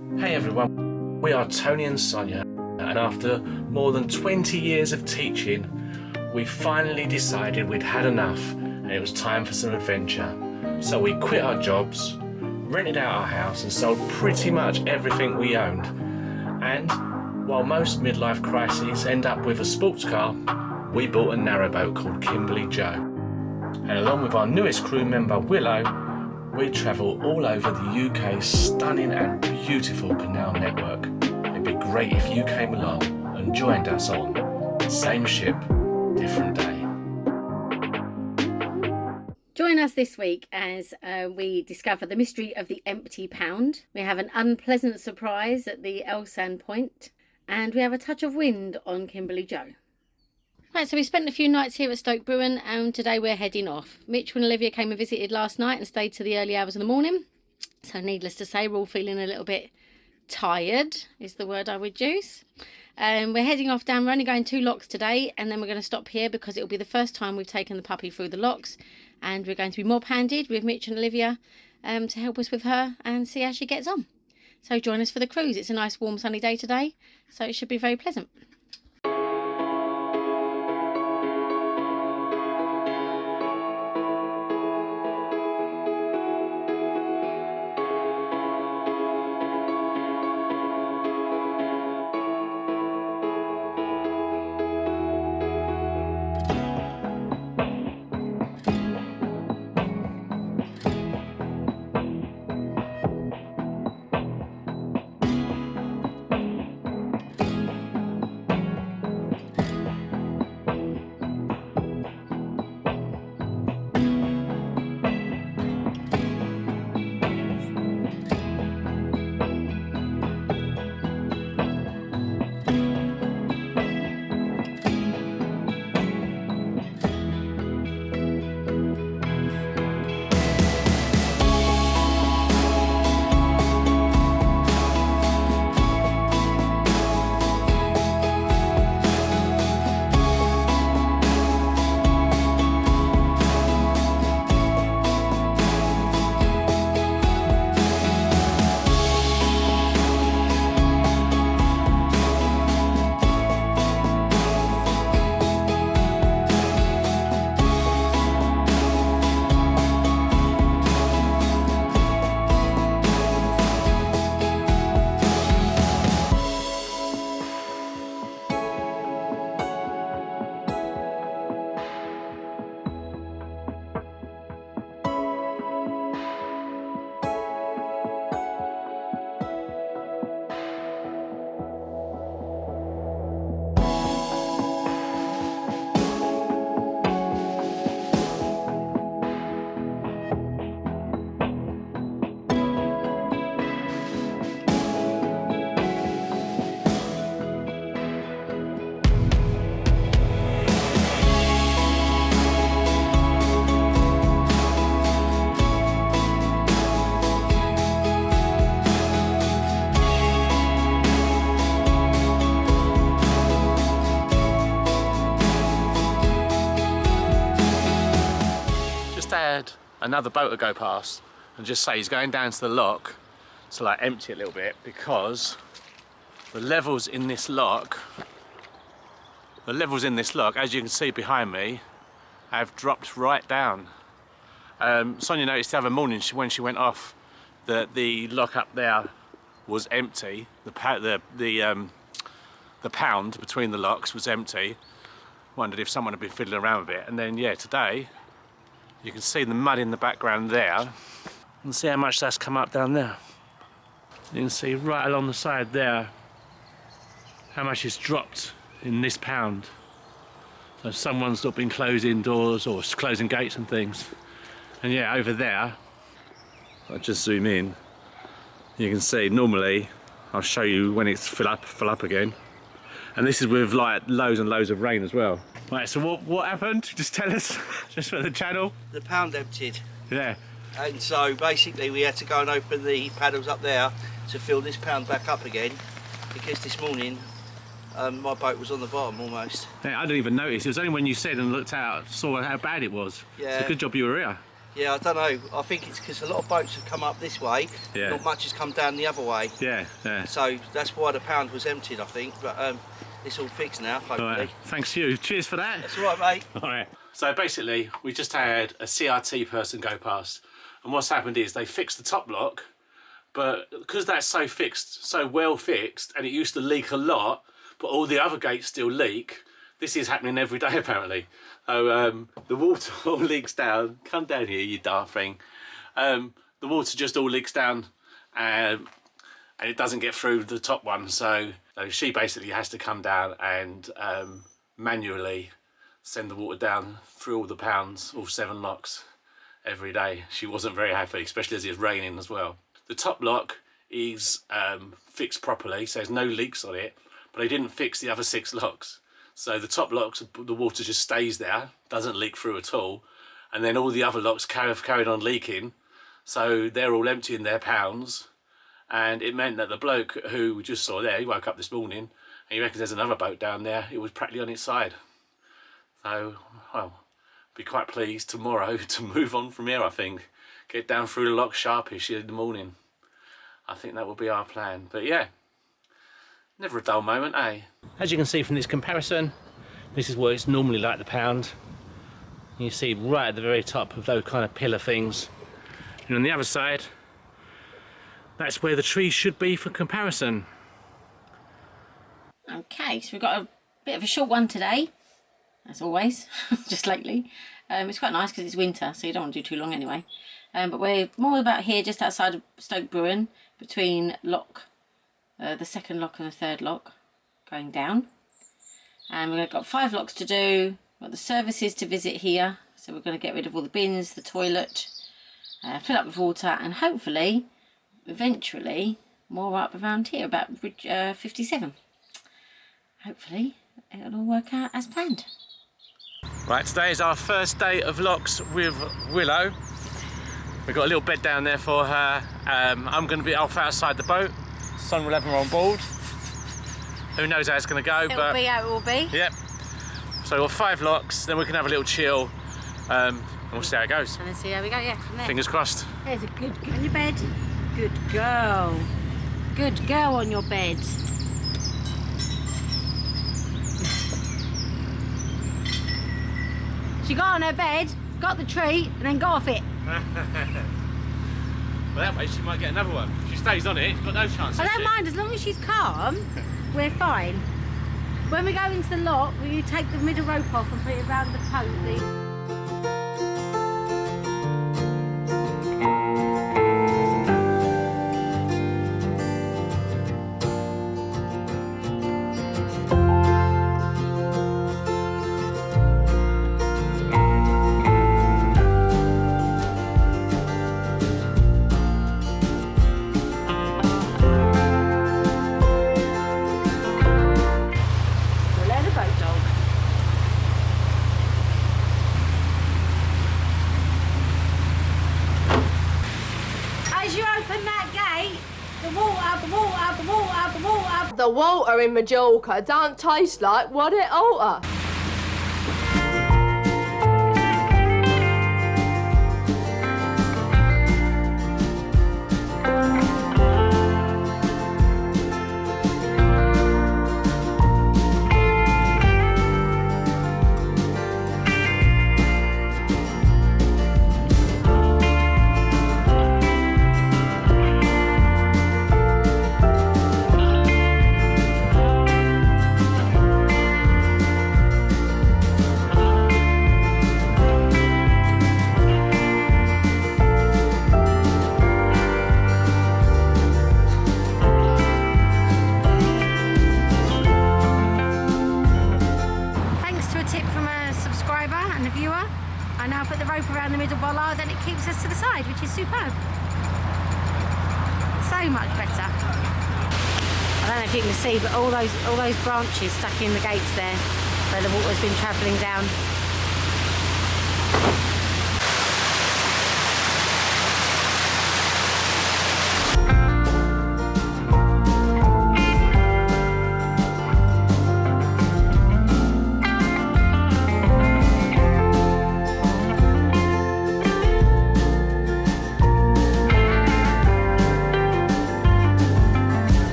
Hey everyone, we are Tony and Sonia, and after more than 20 years of teaching, we finally decided we'd had enough and it was time for some adventure. So we quit our jobs, rented out our house and sold pretty much everything we owned. And while most midlife crises end up with a sports car, we bought a narrowboat called Kimberley-Jo. And along with our newest crew member Willow, we travel all over the UK's stunning and beautiful canal network. It'd be great if you came along and joined us on Same Ship, Different Day. Join us this week as we discover the mystery of the empty pound. We have an unpleasant surprise at the Elsan Point, and we have a touch of wind on Kimberley-Jo. Right, so we spent a few nights here at Stoke Bruerne and today we're heading off. Mitch and Olivia came and visited last night and stayed to the early hours of the morning. So needless to say, we're all feeling a little bit tired, is the word I would use. We're heading off down. We're only going 2 locks today, and then we're going to stop here because it'll be the first time we've taken the puppy through the locks, and we're going to be mob handed with Mitch and Olivia to help us with her and see how she gets on. So join us for the cruise. It's a nice warm sunny day today, so it should be very pleasant. Had another boat to go past and just say he's going down to the lock to like empty it a little bit because the levels in this lock, as you can see behind me, have dropped right down. Sonia noticed the other morning when she went off that the lock up there was empty. The pound between the locks was empty. Wondered if someone had been fiddling around with it, and then yeah, today you can see the mud in the background there, and see how much that's come up down there. You can see right along the side there how much it's dropped in this pound. So someone's not been closing doors or closing gates and things. And yeah, over there, I'll just zoom in. You can see normally, I'll show you when it's fill up again. And this is with like loads and loads of rain as well. Right, so what happened? Just tell us, just for the channel. The pound emptied. Yeah. And so basically we had to go and open the paddles up there to fill this pound back up again, because this morning my boat was on the bottom almost. Yeah, I didn't even notice. It was only when you said and looked out, saw how bad it was. Yeah. So good job you were here. Yeah, I don't know. I think it's because a lot of boats have come up this way. Yeah. Not much has come down the other way. Yeah, yeah. So that's why the pound was emptied, I think. But it's all fixed now, hopefully. All right. Thanks to you. Cheers for that. That's all right, mate. All right. So basically, we just had a CRT person go past, and what's happened is they fixed the top lock, but because that's so fixed, so well fixed, and it used to leak a lot, but all the other gates still leak. This is happening every day apparently. So the water all leaks down. Come down here, you daft thing. The water just all leaks down, and it doesn't get through the top one. So she basically has to come down and manually send the water down through all the pounds, all 7 locks every day. She wasn't very happy, especially as it's raining as well. The top lock is fixed properly, so there's no leaks on it, but they didn't fix the other 6 locks. So the top locks, the water just stays there, doesn't leak through at all, and then all the other locks carried on leaking, so they're all emptying their pounds, and it meant that the bloke who we just saw there, he woke up this morning, and he reckons there's another boat down there, it was practically on its side. So, well, be quite pleased tomorrow to move on from here, I think. Get down through the lock sharpish in the morning. I think that will be our plan. But yeah, never a dull moment, eh? As you can see from this comparison, this is what it's normally like the pound. You see right at the very top of those kind of pillar things. And on the other side, that's where the trees should be for comparison. Okay, so we've got a bit of a short one today, as always, just lately. It's quite nice because it's winter, so you don't want to do too long anyway. But we're more about here, just outside of Stoke Bruerne, between lock, the second lock and the third lock, going down. And we've got 5 locks to do. We've got the services to visit here, so we're going to get rid of all the bins, the toilet, fill up with water, and hopefully, eventually, more up around here, about bridge 57. Hopefully, it'll all work out as planned. Right, today is our first day of locks with Willow. We've got a little bed down there for her. I'm going to be off outside the boat. Son will have her on board. Who knows how it's going to go, It'll be how it will be. Yep. So we've got 5 locks, then we can have a little chill, and we'll see how it goes. And then see how we go, yeah, from there. Fingers crossed. There's a good girl on your bed. Good girl. Good girl on your bed. She got on her bed, got the treat, and then got off it. Well, that way she might get another one. If she stays on it, she's got no chance. I don't mind, as long as she's calm, we're fine. When we go into the lock, we take the middle rope off and put it around the post. The water in Majorca don't taste like what it oughta. I now put the rope around the middle bollard and it keeps us to the side, which is superb. So much better. I don't know if you can see, but all those branches stuck in the gates there where the water's been travelling down.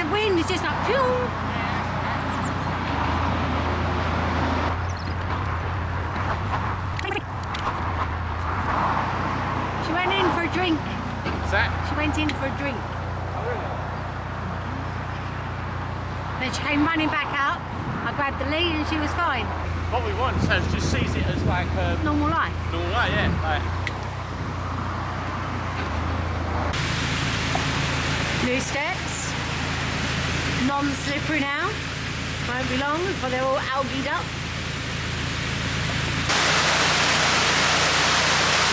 the wind is just like pew. She went in for a drink. What's that? She went in for a drink. Oh, really? Then she came running back out. I grabbed the lead and she was fine. What we want, so just sees it as like Normal life. normal life, yeah. Like, New steps. Non-slippery now. Won't be long before they're all algaed up.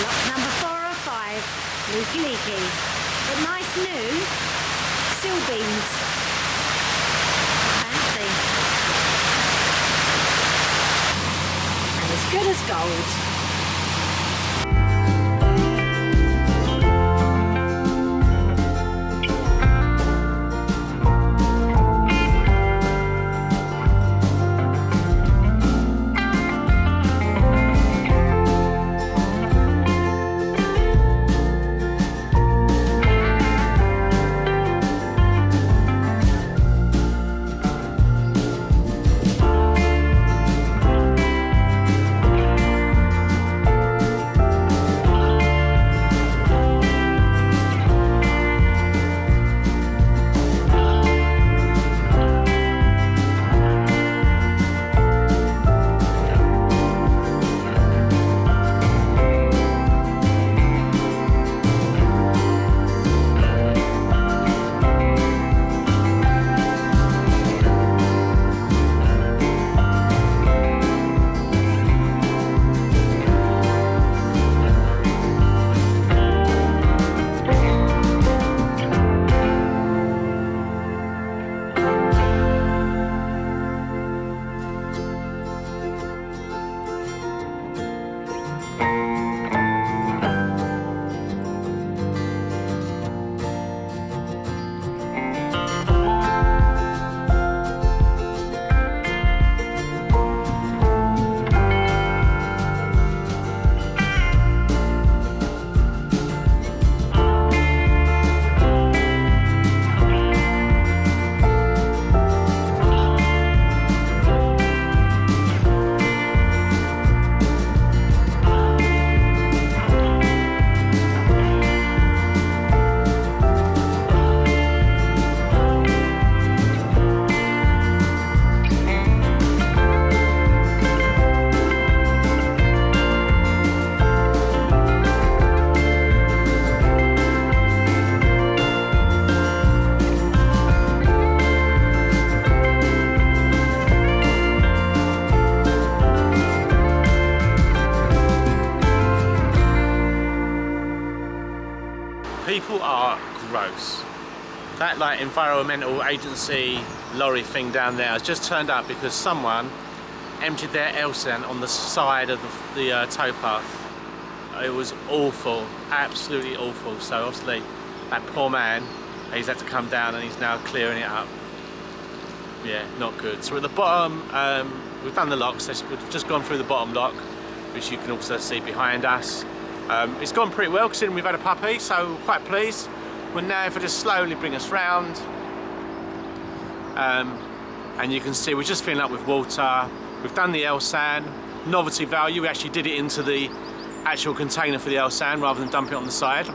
Lock number 4 or 5. Leaky leaky. But nice new seal beams. Fancy. And as good as gold. people are gross. That like environmental agency lorry thing down there has just turned up because someone emptied their Elsan on the side of the towpath. It was awful, absolutely awful. So obviously that poor man, he's had to come down and he's now clearing it up. Yeah, not good. So we're at the bottom, we've done the locks, we've just gone through the bottom lock, which you can also see behind us. It's gone pretty well considering we've had a puppy, so we're quite pleased. We're now, if I just slowly bring us round, and you can see we're just filling up with water. We've done the Elsan, novelty value, we actually did it into the actual container for the Elsan rather than dump it on the side.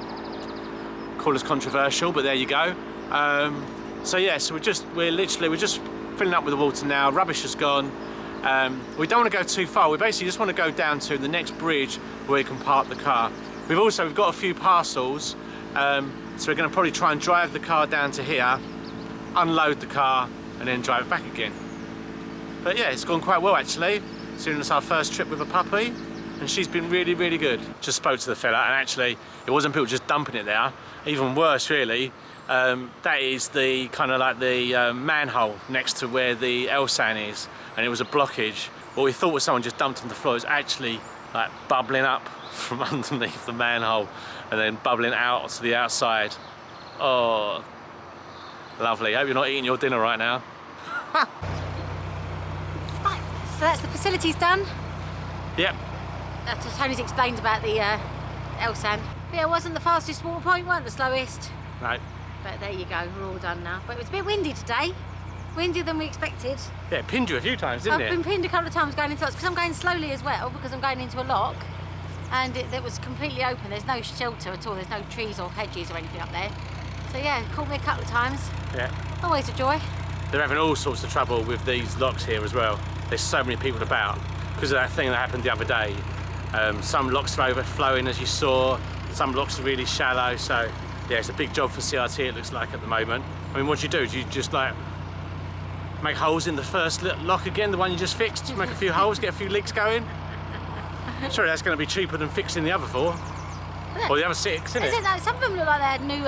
Call us controversial, but there you go. So yeah, so we're just filling up with the water now. Rubbish is gone. We don't want to go too far. We basically just want to go down to the next bridge where we can park the car. We've got a few parcels, so we're going to probably try and drive the car down to here, unload the car, and then drive it back again. But yeah, it's gone quite well actually. Considering it's our first trip with a puppy, and she's been really, really good. Just spoke to the fella, and actually, it wasn't people just dumping it there. Even worse, really. That is the kind of like the manhole next to where the Elsan is, and it was a blockage. What we thought was someone just dumped on the floor is actually like bubbling up from underneath the manhole and then bubbling out to the outside. Oh, lovely. Hope you're not eating your dinner right now. Right, so that's the facilities done. Yep. Tony's explained about the Elsan. Yeah, it wasn't the fastest water point, weren't the slowest. No. But there you go, we're all done now. But it was a bit windy today. Windier than we expected. Yeah, it pinned you a few times, didn't it? I've been pinned a couple of times going into lots because I'm going slowly as well because I'm going into a lock and it was completely open. There's no shelter at all. There's no trees or hedges or anything up there. So yeah, caught me a couple of times. Yeah. Always a joy. They're having all sorts of trouble with these locks here as well. There's so many people about because of that thing that happened the other day. Some locks are overflowing as you saw. Some locks are really shallow. So yeah, it's a big job for CRT it looks like at the moment. I mean, what do? Do you just like make holes in the first lock again, the one you just fixed? Make a few holes, get a few leaks going? Sorry, that's going to be cheaper than fixing the other 4. Or the other 6, isn't it? Some of them look like they had new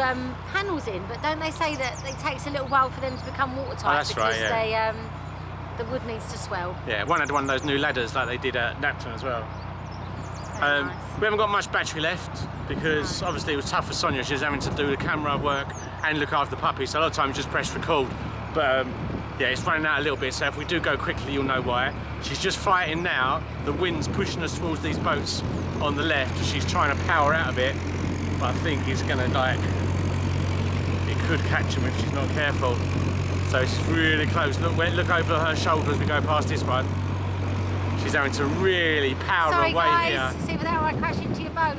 panels in, but don't they say that it takes a little while for them to become watertight? Oh, that's right, yeah. The wood needs to swell. Yeah, one had one of those new ladders like they did at Napton as well. Nice. We haven't got much battery left because obviously it was tough for Sonia. She was having to do the camera work and look after the puppy, so a lot of times just press record. But yeah, it's running out a little bit, so if we do go quickly, you'll know why. She's just fighting now. The wind's pushing us towards these boats on the left. She's trying to power out a bit, but I think it's gonna like, it could catch him if she's not careful. So it's really close. Look over her shoulder as we go past this one. She's having to really power Sorry, away guys. here. See without I crash into your boat.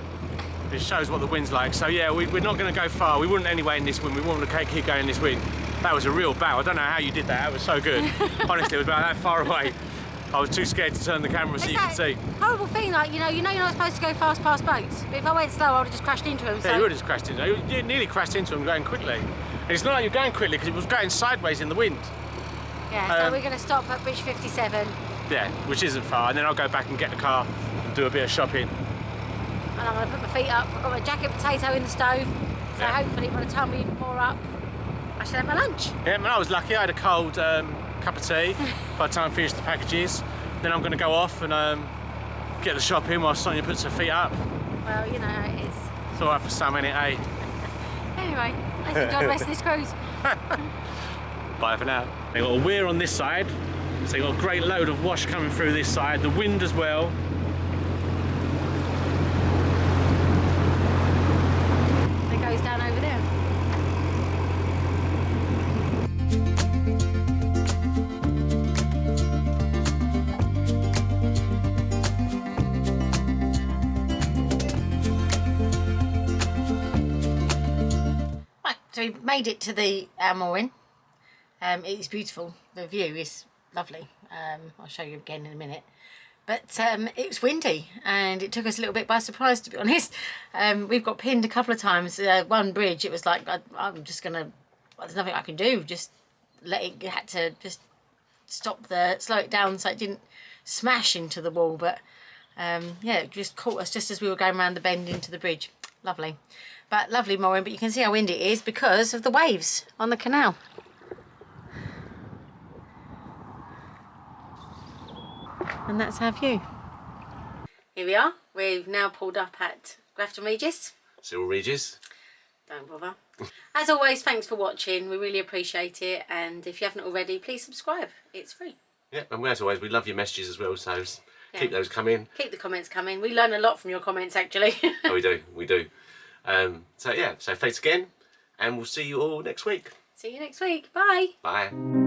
It shows what the wind's like. So yeah, we're not going to go far. We wouldn't anyway in this wind. We wouldn't keep going in this wind. That was a real battle. I don't know how you did that. That was so good. Honestly, it was about that far away. I was too scared to turn the camera so you could see. Horrible thing, like you're not supposed to go fast past boats. But if I went slow, I would have just crashed into them. Yeah, so. you would have just crashed into them. You nearly crashed into them going quickly. And it's not like you're going quickly because it was going sideways in the wind. Yeah, so we're going to stop at Bridge 57. Yeah, which isn't far. And then I'll go back and get the car and do a bit of shopping. And I'm going to put my feet up. I've got my jacket potato in the stove. So hopefully by the time we more up, I should have my lunch. Yeah, man, I was lucky. I had a cold cup of tea by the time I finished the packages. Then I'm going to go off and get the shopping while Sonia puts her feet up. Well, you know how it is. It's all right for some, ain't it, eh? Anyway, let's enjoy the rest of this cruise. Bye for now. They've got a weir on this side, so you've got a great load of wash coming through this side, the wind as well. It goes down over there. Right, so we've made it to our mooring. It's beautiful. The view is lovely. I'll show you again in a minute. But it was windy and it took us a little bit by surprise, to be honest. We've got pinned a couple of times. One bridge, it was like, I'm just going to, there's nothing I can do. Just had to just slow it down so it didn't smash into the wall. But yeah, it just caught us just as we were going around the bend into the bridge. Lovely. But lovely mooring, but you can see how windy it is because of the waves on the canal. And that's our view. Here we are. We've now pulled up at Graftonregis. Cyril Regis. Don't bother. As always, thanks for watching. We really appreciate it. And if you haven't already, please subscribe. It's free. Yeah, and as always, we love your messages as well, so keep those coming. Keep the comments coming. We learn a lot from your comments, actually. Oh, we do. So yeah, so thanks again, and we'll see you all next week. See you next week. Bye. Bye.